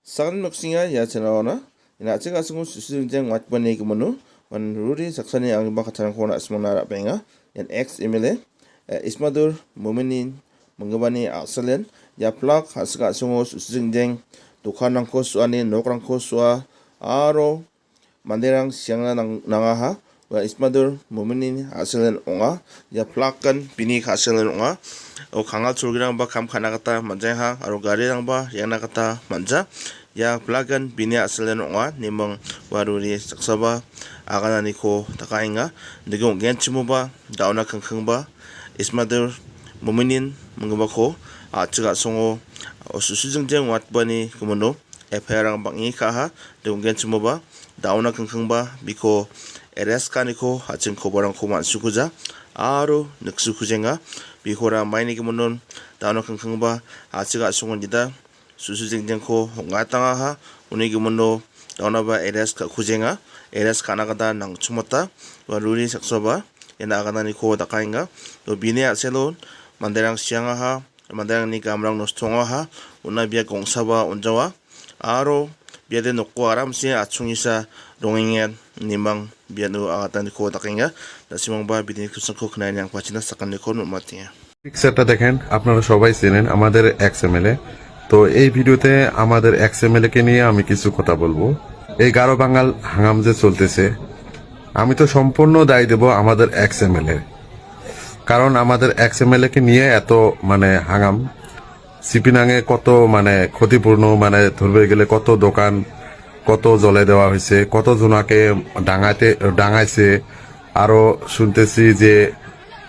Sakan noksinga ya chanawana ina chinga sungu susujeng watbani kumanu wan ruri saksani ang bakatang kona asmona rapenga yan ex MLA Ismadur Muminin menggabani akselen ya plak hasga sungu susujeng dukanangko suani nokrangko sua aro manderang siangna nangaha wa Ismadur Muminin akselen onga ya plakkan bini akselen onga o kanga churgirang ba kam khanakata manjaiha aro garirang ba yanakata manja ya plagan bini asalen onga nimang waruri saksaba aganani ko takainga digong genchimo ba dauna kangkang ba Ismadur Muminin menggaba ko achiga songo susujeng watbani kumono eperang bangi kaha digong genchimo ba dauna kangkang ba biko eres kaniko hachin kobarang ko mansukuja aro niksukujenga bihora maini kumonon dauna kangkang ba achiga songo nida susujengko hongatangaha unigi mono daunaba eres ka kujenga eres kanagada nang chumota wa ruri saksoba ena aganani ko dakainga do bine aselon manderang siangaha manderang ni gamrang nostongaha una bia gongsaba onjawa aro biade nokko aramsi achungisa rongengen nimang bianu agatani ko dakainga dasimangba bidini kusangko knain yang pachina sakani ko numatiya পিকচারটা দেখেন আপনারা সবাই চেনেন আমাদের এক্সএমএলএ তো এই ভিডিওতে আমাদের এক্সএমএলএ কে নিয়ে আমি কিছু কথা বলবো এই গারো বাঙাল হাঙ্গাম যে চলতেছে আমি তো সম্পূর্ণ দায়ী দেব আমাদের এক্সএমএলএ কারণ আমাদের এক্সএমএলএ কে নিয়ে এত হাঙ্গাম সিপিনাঙে কত ক্ষতিপূর্ণ ধরবে গেলে কত দোকান কত জ্বলে দেওয়া হয়েছে কত জনাকে ডাঙাইছে আরো শুনতেছি যে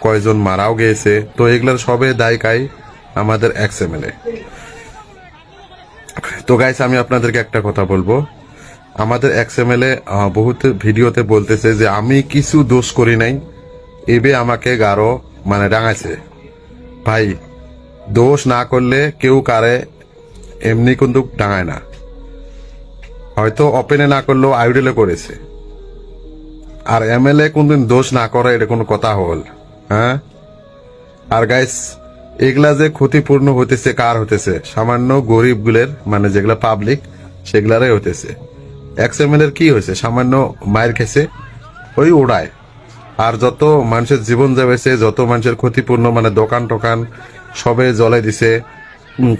কয়জন মারাও গিয়েছে তো এগুলার সবে দায়ী আমাদের এক্সএমএলএ তো গাইস আমি আপনাদেরকে একটা কথা বলবো আমাদের এক্সএমএলএ বহুত ভিডিওতে বলতেছে যে আমি কিছু দোষ করি নাই এবে আমাকে গারো ডাঙাইছে ভাই দোষ না করলে কেউ কারে এমনি কিন্তু ডাঙায় না হয়তো ওপেনে না করলেও আইডলে করেছে আর এমএলএ কোনদিন দোষ না করে এটা কোনো কথা হল হ্যাঁ আর গাইস এগুলা যে ক্ষতিপূর্ণ হতেছে কার হতেছে সামান্য গরিব গুলের যেগুলা পাবলিক সেগুলারই হতেছে এক্সএমএল এর কি হয়েছে সামান্য মায়ের খেছে ওই ওড়ায় আর যত মানুষের জীবন যাবেছে যত মানুষের ক্ষতিপূর্ণ দোকান টোকান সবে জ্বলে দিছে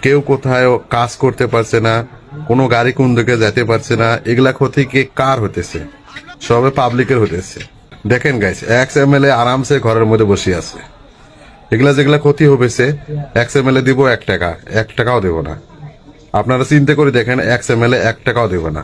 কেউ কোথায় কাজ করতে পারছে না কোনো গাড়ি কোন দিকে যেতে পারছে না এগুলা ক্ষতি কে কার হতেছে সবে পাবলিকের হতেছে দেখেন গাইস এক্সএমএলএ আরামসে ঘরের মধ্যে বসে আছে এগুলা যেগুলা ক্ষতি হবেছে এক্সএমএলএ দিব 1 টাকা 1 টাকাও দেব না আপনারা চিন্তা করে দেখেন এক্সএমএলএ 1 টাকাও দেব না